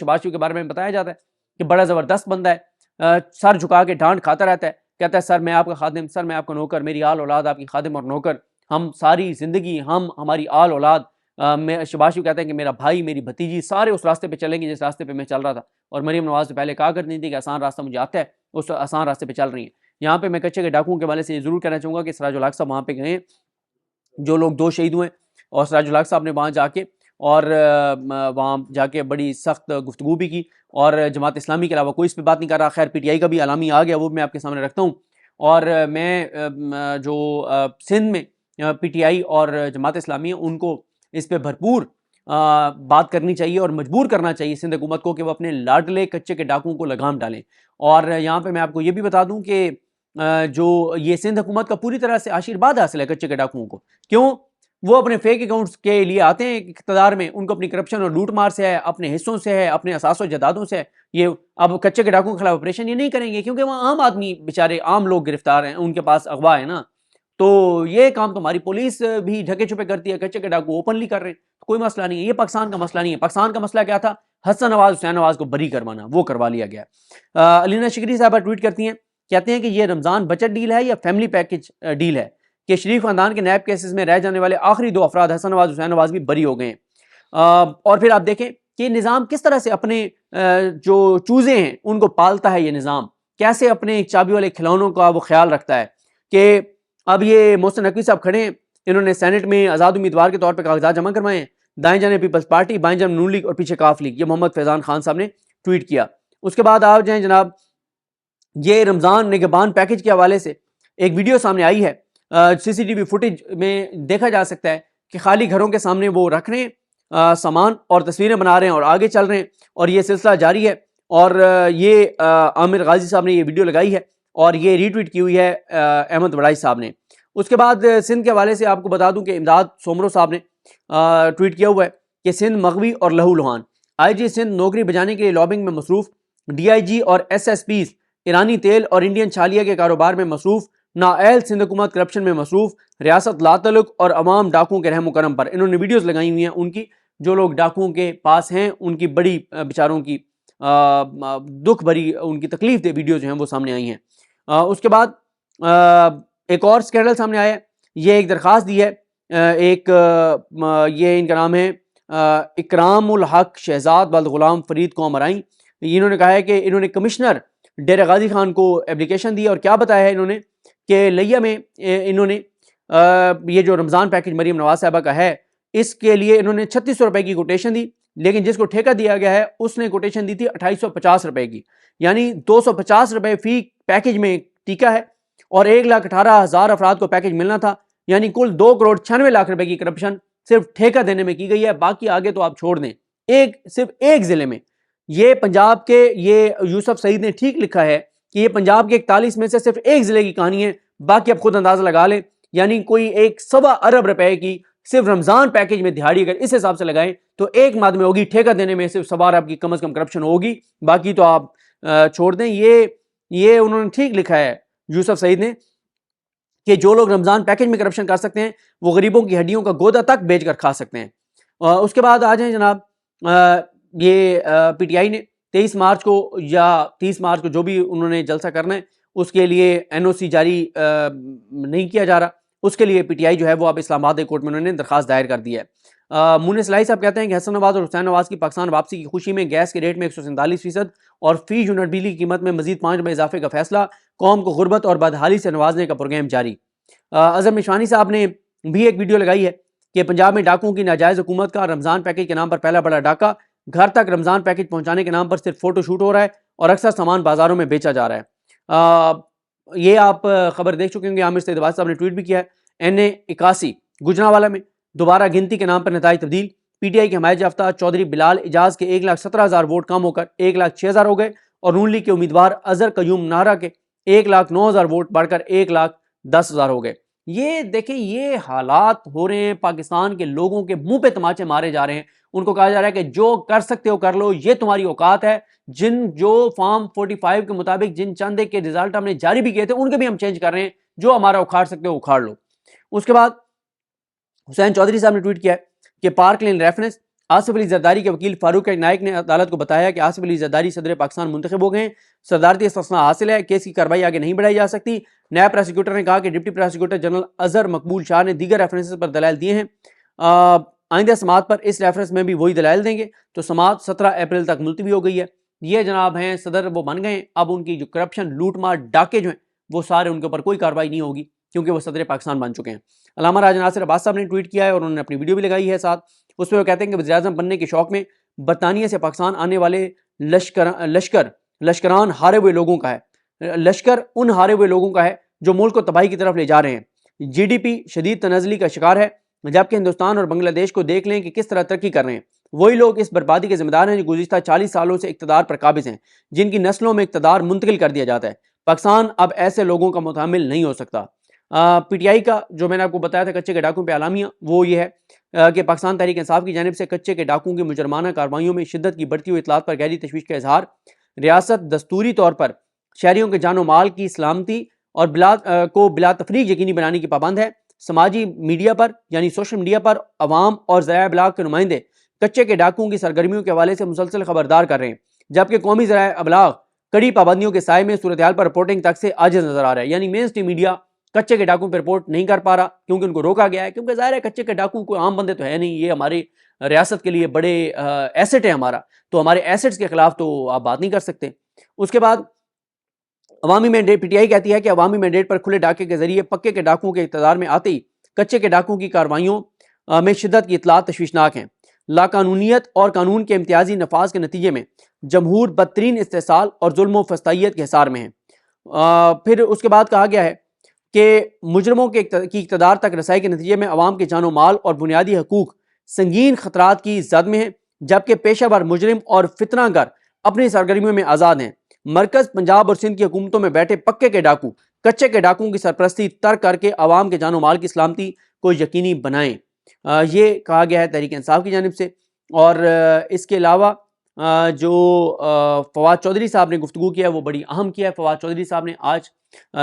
शहबाज शरीफ के बारे में बताया जाता है कि बड़ा ज़बरदस्त बंदा है, सर झुका के डांट खाता रहता है, कहता है सर मैं आपका खादिम, सर मैं आपका नौकर, मेरी आल औलाद आपकी खादिम और नौकर, हम सारी ज़िंदगी हम हमारी आल औलाद, मैं शहबाज शरीफ कहते हैं कि मेरा भाई मेरी भतीजी सारे उस रास्ते पे चलेंगे जिस रास्ते पे मैं चल रहा था। और मरीम नवाज से पहले कहा करती थी कि आसान रास्ता मुझे आता है, उस आसान रास्ते पे चल रही है। यहाँ पे मैं कच्चे के डाकुओं के वाले से जरूर कहना चाहूँगा कि सिराजुल हक साहब वहाँ पे गए, जो लोग 2 शहीद हुए, और सिराजुल हक साहब ने वहाँ जाके और वहाँ जाके बड़ी सख्त गुफ्तगू भी की, और जमात इस्लामी के अलावा कोई इस पर बात नहीं कर रहा। खैर PTI का भी आलामी आ गया, वो मैं आपके सामने रखता हूँ। और मैं जो सिंध में PTI और जमात इस्लामी है उनको इस पर भरपूर बात करनी चाहिए और मजबूर करना चाहिए सिंध हुकूमत को कि वो अपने लाडले कच्चे के डाकुओं को लगाम डालें। और यहाँ पे मैं आपको ये भी बता दूं कि जो ये सिंध हुकूमत का पूरी तरह से आशीर्वाद हासिल है कच्चे के डाकुओं को। क्यों? वो अपने फेक अकाउंट्स के लिए आते हैं इक़्तिदार में, उनको अपनी करप्शन और लूट मार से है, अपने हिस्सों से है, अपने असासों जदादों से है। ये अब कच्चे के डाकुओं के खिलाफ ऑपरेशन ये नहीं करेंगे क्योंकि वहाँ आम आदमी बेचारे आम लोग गिरफ्तार हैं, उनके पास अगवा है ना। तो ये काम तो हमारी पुलिस भी ढके छुपे करती है, कच्चे के डाकू ओपनली कर रहे हैं, तो कोई मसला नहीं है। ये पाकिस्तान का मसला नहीं है। पाकिस्तान का मसला क्या था? हसन नवाज हुसैन नवाज को बरी करवाना, वो करवा लिया गया। अलीना शिकरी साहबा ट्वीट करती हैं, कहते हैं कि ये रमजान बचत डील है या फैमिली पैकेज डील है कि शरीफ खानदान के नैब केसेस में रह जाने वाले आखिरी 2 अफराद हसन नवाज हुसैन नवाज भी बरी हो गए हैं। और फिर आप देखें कि निज़ाम किस तरह से अपने जो चूजे हैं उनको पालता है। ये निज़ाम कैसे अपने चाबी वाले खिलौनों का वो ख्याल रखता है कि अब ये मोहसिन नकवी साहब खड़े हैं, इन्होंने सेनेट में आज़ाद उम्मीदवार के तौर पर कागजात जमा करवाए हैं। दाएं जाने पीपल्स पार्टी, बाएं जाने नून लीग और पीछे काफ लीग। ये मोहम्मद फैजान खान साहब ने ट्वीट किया। उसके बाद आप जाए जनाब, ये रमजान निगहबान पैकेज के हवाले से एक वीडियो सामने आई है। CCTV फुटेज में देखा जा सकता है कि खाली घरों के सामने वो रख रहे हैं सामान और तस्वीरें बना रहे हैं और आगे चल रहे हैं, और ये सिलसिला जारी है। और ये आमिर गाजी साहब ने ये वीडियो लगाई है और ये रीट्वीट की हुई है अहमद वड़ाई साहब ने। उसके बाद सिंध के हवाले से आपको बता दूं कि इमदाद सोमरो साहब ने ट्वीट किया हुआ है कि सिंध मगवी और लहू लुहान, IG सिंध नौकरी बजाने के लिए लॉबिंग में मसरूफ, DIG और SSPs ईरानी तेल और इंडियन छालिया के कारोबार में मसरूफ, नाअहल सिंध हुकूमत करप्शन में मसरूफ, रियासत लातलुक और अवाम डाकुओं के रहम करम पर। इन्होंने वीडियोस लगाई हुई हैं उनकी, जो लोग डाकुओं के पास हैं उनकी बड़ी बेचारों की दुख भरी उनकी तकलीफ दे वीडियो जो हैं वो सामने आई हैं। उसके बाद एक और स्कैंडल सामने आया। ये एक दरख्वास्त दी है, ये इनका नाम है इकरामुल हक शहजाद बल्द गुलाम फरीद कौम अराई। इन्होंने कहा है कि इन्होंने कमिश्नर डेरा गाजी खान को एप्लीकेशन दी और क्या बताया है इन्होंने कि लिया में इन्होंने ये जो रमज़ान पैकेज मरीम नवाज साहबा का है इसके लिए इन्होंने 3600 रुपए की कोटेशन दी, लेकिन जिसको ठेका दिया गया है उसने कोटेशन दी थी 2850 रुपए की, यानी 250 रुपए फी पैकेज में टिका है और 1,18,000 अफराद को पैकेज मिलना था, यानी कुल 2,96,00,000 रुपए की करप्शन सिर्फ ठेका देने में की गई है। बाकी आगे तो आप छोड़ दें। सिर्फ एक जिले में, ये पंजाब के, ये यूसुफ सईद ने ठीक लिखा है कि ये पंजाब के 41 में से सिर्फ एक जिले की कहानी है, बाकी आप खुद अंदाजा लगा लें, यानी कोई 1.25 अरब रुपए की सिर्फ रमजान पैकेज में दिहाड़ी अगर इस हिसाब से लगाएं तो एक माह में होगी, ठेका देने में सिर्फ 1.25 अरब की कम से कम करप्शन होगी, बाकी तो आप छोड़ दें। ये उन्होंने ठीक लिखा है यूसुफ सईद ने कि जो लोग रमजान पैकेज में करप्शन कर सकते हैं वो गरीबों की हड्डियों का गोदा तक बेच कर खा सकते हैं। उसके बाद आ जाए जनाब, ये PTI ने 23 मार्च को या 30 मार्च को जो भी उन्होंने जलसा करना है उसके लिए NOC जारी नहीं किया जा रहा, उसके लिए PTI जो है वो अब इस्लामाबाद हाई कोर्ट में उन्होंने दरखास्त दायर कर दी है। मुन्ने सलाई साहब कहते हैं कि हसन नवाज और हुसैन नवाज की पाकिस्तान वापसी की खुशी में गैस के रेट में 147% और फी यूनिट बिजली की कीमत में मजीद 5 रुपये इजाफे का फैसला, कौम को गुर्बत और बदहाली से नवाजने का प्रोग्राम जारी। अजम मिशवानी साहब ने भी एक वीडियो लगाई है कि पंजाब में डाकुओं की नाजायज हुकूमत का रमजान पैकेज के नाम पर पहला बड़ा डाका, घर तक रमजान पैकेज पहुंचाने के नाम पर सिर्फ फोटो शूट हो रहा है और अक्सर सामान बाजारों में बेचा जा रहा है। ये आप खबर देख चुके होंगे, आमिर सैयद साहब ने ट्वीट भी किया है। NA81 गुजरांवाला में दोबारा गिनती के नाम पर नताइज तब्दील, PTI के हमायत याफ्ता चौधरी बिलाल इजाज के 1,17,000 वोट कम होकर 1,06,000 हो गए और नून लीग के उम्मीदवार अजहर कयूम नाहरा के 1,09,000 वोट बढ़कर 1,10,000 हो गए। ये देखें, ये हालात हो रहे हैं, पाकिस्तान के लोगों के मुंह पे तमाचे मारे जा रहे हैं, उनको कहा जा रहा है कि जो कर सकते हो कर लो, ये तुम्हारी औकात है। जो फॉर्म 45 के मुताबिक जिन चंदे के रिजल्ट हमने जारी भी किए थे उनके भी हम चेंज कर रहे हैं, जो हमारा उखाड़ सकते हो उखाड़ लो। उसके बाद हुसैन चौधरी साहब ने ट्वीट किया है कि पार्क लेन रेफरेंस आसिफ अली जरदारी के वकील फारूक नाइक ने अदालत को बताया कि आसिफ अली जरदारी सदर पाकिस्तान मुंतखब हो गए हैं, सदारती इस्तिस्ना हासिल है, केस की कार्रवाई आगे नहीं बढ़ाई जा सकती। नायब प्रोसिक्यूटर ने कहा कि डिप्टी प्रोसिक्यूटर जनरल अजहर मकबूल शाह ने दीगर रेफरेंसेस पर दलाइल दिए हैं, आइंदा समात पर इस रेफरेंस में भी वही दलाइल देंगे। तो समात 17 अप्रैल तक मुलतवी हो गई है। ये जनाब हैं सदर, वो बन गए। अब उनकी जो करप्शन, लूट मार, डाके जो हैं, वो सारे उनके ऊपर कोई कार्रवाई नहीं होगी क्योंकि वो सदर पाकिस्तान बन चुके हैं। अल्लामा राजा नासिर अब्बास साहब ने ट्वीट किया है और उन्होंने अपनी वीडियो भी लगाई है साथ। उसमें वो कहते हैं कि वज़ीर आज़म बनने के शौक में बरतानिया से पाकिस्तान आने वाले लश्करान हारे हुए लोगों का है। लश्कर उन हारे हुए लोगों का है जो मुल्क को तबाही की तरफ ले जा रहे हैं। GDP शदीद तनाज़ली का शिकार है, जबकि हिंदुस्तान और बांग्लादेश को देख लें कि किस तरह तरक्की कर रहे हैं। वही लोग इस बर्बादी के जिम्मेदार हैं जो गुज़िश्ता 40 सालों से इक़्तिदार पर काबिज हैं, जिनकी नस्लों में इक़्तिदार मुंतकिल कर दिया जाता है। पाकिस्तान अब ऐसे लोगों का मुतामिल नहीं हो सकता। PTI का जो मैंने आपको बताया था कच्चे के डाकुओं पे आलामिया, वो ये है कि पाकिस्तान तहरीक इंसाफ की जानिब से कच्चे के डाकुओं की मुजरमाना कार्रवाइयों में शिद्दत की बढ़ती हुई इतलात पर गहरी तशवीश का इजहार। रियासत दस्तूरी तौर पर शहरियों के जानो माल की सलामती और बिला तफरीक यकीनी बनाने की पाबंद है। समाजी मीडिया पर यानी सोशल मीडिया पर अवाम और ज़राए अबलाग के नुमाइंदे कच्चे के डाकुओं की सरगर्मियों के हवाले से मुसलसल खबरदार कर रहे हैं, जबकि कौमी ज़राए अबलाग कड़ी पाबंदियों के साए में सूरत हाल पर रिपोर्टिंग तक से आजिज़ नजर आ रहा है। यानी मेन स्ट्रीम मीडिया कच्चे के डाकुओं पर रिपोर्ट नहीं कर पा रहा क्योंकि उनको रोका गया है, क्योंकि ज़ाहिर है कच्चे के डाकू कोई आम बंदे तो है नहीं, ये हमारी रियासत के लिए बड़े एसेट है हमारा, तो हमारे एसेट्स के खिलाफ तो आप बात नहीं कर सकते। उसके बाद अवामी मैंडेट, PTI कहती है कि अवामी मैंडेट पर खुले डाके के जरिए पक्के के डाकुओं के इक़्तिदार में आते ही कच्चे के डाकुओं की कार्रवाइयों में शिद्दत की इतलात तशवीशनाक हैं। लाकानूनियत और कानून के इम्तियाजी नफाज के नतीजे में जमहूर बदतरीन इस्तेसाल और जुल्म फस्तायत के हिसार में है। फिर उसके बाद कहा गया है कि मुजरमों की इक़्तिदार तक रसाई के नतीजे में अवाम के जानो माल और बुनियादी हकूक संगीन खतरात की जद में है, जबकि पेशावर मुजरिम और फितनागर अपनी सरगर्मियों में आज़ाद हैं। मरकज, पंजाब और सिंध की हुकूमतों में बैठे पक्के के डाकू कच्चे के डाकुओं की सरपरस्ती तर्क करके अवाम के जानो माल की सलामती को यकीनी बनाएं, ये कहा गया है तहरीक इंसाफ की जानिब से। और इसके अलावा जो फवाद चौधरी साहब ने गुफ्तगू किया है वो बड़ी अहम किया है। फवाद चौधरी साहब ने आज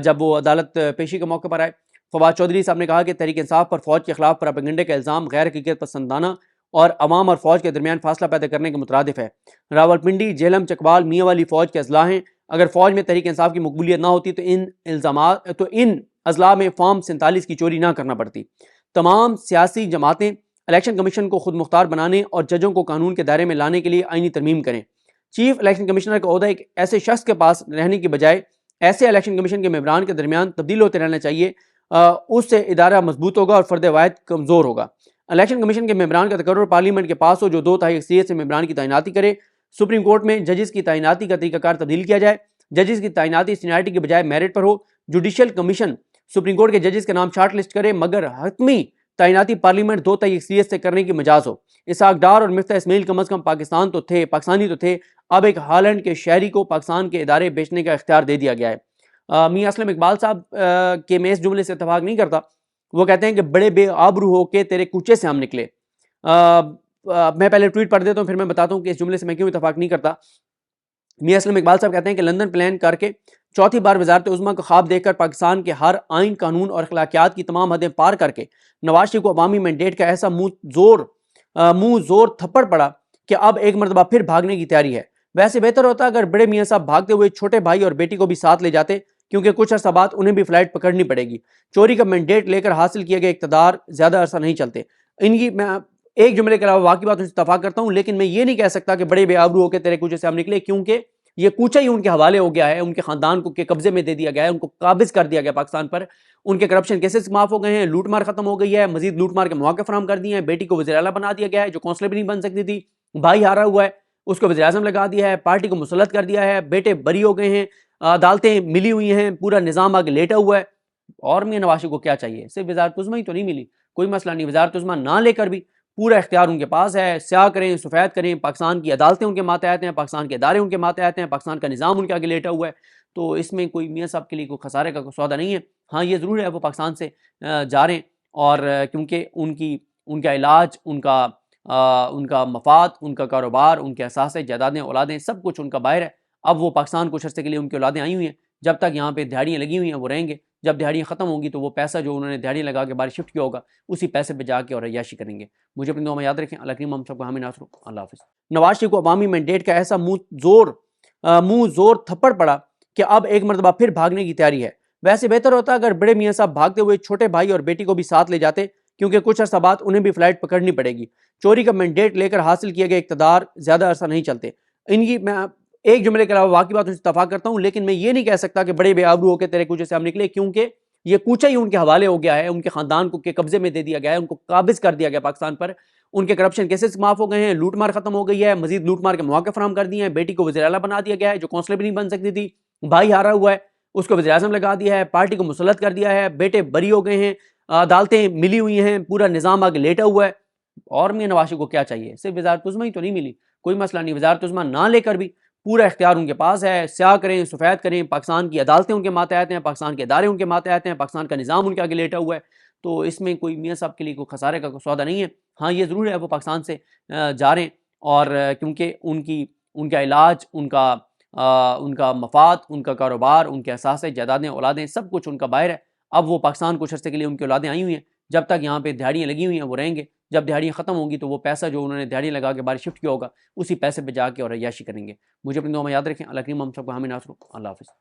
जब वो अदालत पेशी के मौके पर आए, फवाद चौधरी साहब ने कहा कि तहरीक इंसाफ पर फौज के खिलाफ प्रोपेगेंडे का इल्ज़ाम गैर हकीकत पसंदाना और अवाम और फौज के दरमियान फासला पैदा करने के मुतरादिफ है। रावलपिंडी, जेहलम, चकवाल, मियाँ वाली फौज के अजला हैं। अगर फौज में तहरीक इंसाफ की मकबूलियत ना होती तो इन अजला में फॉर्म 47 की चोरी ना करना पड़ती। तमाम सियासी जमातें इलेक्शन कमीशन को खुद मुख्तार बनाने और जजों को कानून के दायरे में लाने के लिए आईनी तरमीम करें। चीफ इलेक्शन कमिश्नर का ओहदा एक ऐसे शख्स के पास रहने की बजाय ऐसे इलेक्शन कमीशन के मेंबरान के दरमियान तब्दील होते रहना चाहिए, उससे इदारा मजबूत होगा और फर्द वाहिद कमज़ोर होगा। इलेक्शन कमीशन के मेंबरान का तकर्रुर पार्लियामेंट के पास हो जो 2/3 अक्सरियत से मेंबरान की तैनाती करे। सुप्रीम कोर्ट में जजेस की तैनाती का तरीकाकार तब्दील किया जाए। जजेस की तैनाती सीनियरिटी के बजाय मेरिट पर हो। जुडिशल कमीशन सुप्रीम कोर्ट के जजेस के नाम शार्ट लिस्ट करे, मगर हतमी तैनाती पार्लियामेंट 2/3 अक्सरियत से करने की मजाज हो। इसहाक डार और मिफ्ता इस्माइल कम अज कम पाकिस्तानी तो थे, अब एक हॉलैंड के शहरी को पाकिस्तान के इदारे बेचने का इख्तियार दे दिया गया है। मियां असलम इकबाल साहब के मैं इस जुमले से इत्तफाक नहीं करता। वो कहते हैं कि बड़े बेआबरू होके तेरे कूचे से हम निकले। मैं पहले ट्वीट पढ़ देता हूँ, फिर मैं बताता हूँ कि इस जुमले से मैं क्यों इत्तफाक नहीं करता। मियां असलम इकबाल साहब कहते हैं कि लंदन प्लान करके चौथी बार वजारत उज़्मा का ख्वाब देखकर पाकिस्तान के हर आइन, कानून और अखलाकियात की तमाम हदें पार करके नवाज शरीफ को अवामी मैंडेट का ऐसा मुंह जोर थप्पड़ पड़ा कि अब एक मरतबा फिर भागने की तैयारी है। वैसे बेहतर होता अगर बड़े मियाँ साहब भागते हुए छोटे भाई और बेटी को भी साथ ले जाते, क्योंकि कुछ अर्सा बाद उन्हें भी फ्लाइट पकड़नी पड़ेगी। चोरी का मैंडेट लेकर हासिल किए गए इक़्तिदार ज्यादा अरसा नहीं चलते। इनकी मैं एक जुमले के अलावा बाकी बातों से इत्तफाक करता हूं, लेकिन मैं ये नहीं कह सकता कि बड़े बेआबरू होकर तेरे कूचे से हम निकले, क्योंकि ये कूचा ही उनके हवाले हो गया है, उनके खानदान को के कब्जे में दे दिया गया है, उनको काबिज कर दिया गया पाकिस्तान पर। उनके करप्शन केसेस माफ हो गए हैं, लूट मार खत्म हो गई है, मजीद लूट मार के मौके फराम कर दिए हैं। बेटी को वज़ीर आला बना दिया गया है जो कौंसलर भी नहीं बन सकती थी। भाई हारा हुआ है, उसको वज़ीर आज़म लगा दिया है। पार्टी को मुसल्लत कर दिया है। बेटे बरी हो गए हैं, अदालतें मिली हुई हैं, पूरा निज़ाम आगे लेटा हुआ है। और मियां नवाज शरीफ को क्या चाहिए? सिर्फ वज़ारत उज़्मा ही तो नहीं मिली, कोई मसला नहीं। वज़ारत उज़्मा ना लेकर भी पूरा इख्तियार उनके पास है। स्याह करें, सफ़ेद करें, पाकिस्तान की अदालतें उनके मातहत हैं, पाकिस्तान के इदारे उनके मातहत हैं, पाकिस्तान का निज़ाम उनके आगे लेटा हुआ है। तो इसमें कोई मियाँ साहब के लिए कोई खसारे का सौदा नहीं है। हाँ, ये ज़रूर है वो पाकिस्तान से जा रहे हैं, और क्योंकि उनका इलाज, उनका मफाद, उनका कारोबार, उनके असासे, जायदादें, औलादें, सब कुछ उनका बाहर है। अब वो पाकिस्तान कुछ अर्से के लिए, उनकी औलादें आई हुई हैं, जब तक यहाँ पे दिहाड़ियाँ लगी हुई हैं वो रहेंगे। जब दिहाड़ियाँ ख़त्म होंगी तो वो पैसा जो उन्होंने दिहाड़ियाँ लगा के बाहर शिफ्ट किया होगा उसी पैसे पे जाके और अय्याशी करेंगे। मुझे अपनी दुआ में याद रखें। अल्लाह करीम हम सबको हामी नासर। अल्लाह हाफ़िज़। नवाज शरीफ को अवामी मैंडेट का ऐसा मुंह जोर थप्पड़ पड़ा कि अब एक मरतबा फिर भागने की तैयारी है। वैसे बेहतर होता अगर बड़े मियाँ साहब भागते हुए छोटे भाई और बेटी को भी साथ ले जाते, क्योंकि कुछ अर्सा बाद उन्हें भी फ्लाइट पकड़नी पड़ेगी। चोरी का मैंडेट लेकर हासिल किए गए इक़्तिदार ज़्यादा अरसा नहीं चलते। इनकी मैं एक जुमले के अलावा बाकी बातों से इत्तफाक करता हूँ, लेकिन मैं ये नहीं कह सकता कि बड़े बेआबरू होकर तेरे कूचे से हम निकले, क्योंकि ये कूचा ही उनके हवाले हो गया है, उनके खानदान को के कब्जे में दे दिया गया है, उनको काबिज कर दिया गया पाकिस्तान पर। उनके करप्शन केसेस माफ हो गए हैं, लूट मार खत्म हो गई है, मजीद लूट मार के मौके फराम कर दिए हैं। बेटी को वज़ीर आला बना दिया गया है जो काउंसलर भी नहीं बन सकती थी। भाई हारा हुआ है, उसको वज़ीर आज़म लगा दिया है, पार्टी को मुसल्लत कर दिया है, बेटे बरी हो गए हैं, अदालतें मिली हुई हैं, पूरा निज़ाम आगे लेटा हुआ है। और मियां नवाज शरीफ को क्या चाहिए? सिर्फ वज़ारत उज़्मा ही तो नहीं मिली, कोई मसला नहीं। वज़ारत उज़्मा ना लेकर भी पूरा इख्तियार उनके पास है। स्याह करें, सफ़ेद करें, पाकिस्तान की अदालतें उनके मातहत हैं, पाकिस्तान के इदारे उनके मातहत हैं, पाकिस्तान का निज़ाम उनके आगे लेटा हुआ है। तो इसमें कोई मियाँ साहब के लिए कोई खसारे का सौदा नहीं है। हाँ, ये ज़रूर है वो पाकिस्तान से जा रहे हैं, और क्योंकि उनका इलाज, उनका मफाद, उनका कारोबार, उनके असासे, जायदादें, औलादें, सब कुछ उनका बाहर है। अब वो पाकिस्तान कुछ अर्से के लिए उनकी औलादें आई हुई हैं, जब तक यहाँ पे दिहाड़ियाँ लगी हुई हैं वो रहेंगे। जब दिहाड़ियाँ ख़त्म होंगी तो वो पैसा जो उन्होंने दिहाड़ियाँ लगा के बाहर शिफ्ट किया होगा उसी पैसे पे जाके और अय्याशी करेंगे। मुझे अपनी दुआ में याद रखें। अल्लाह करीम हम सबको हामी नासर। अल्लाह हाफ़िज़।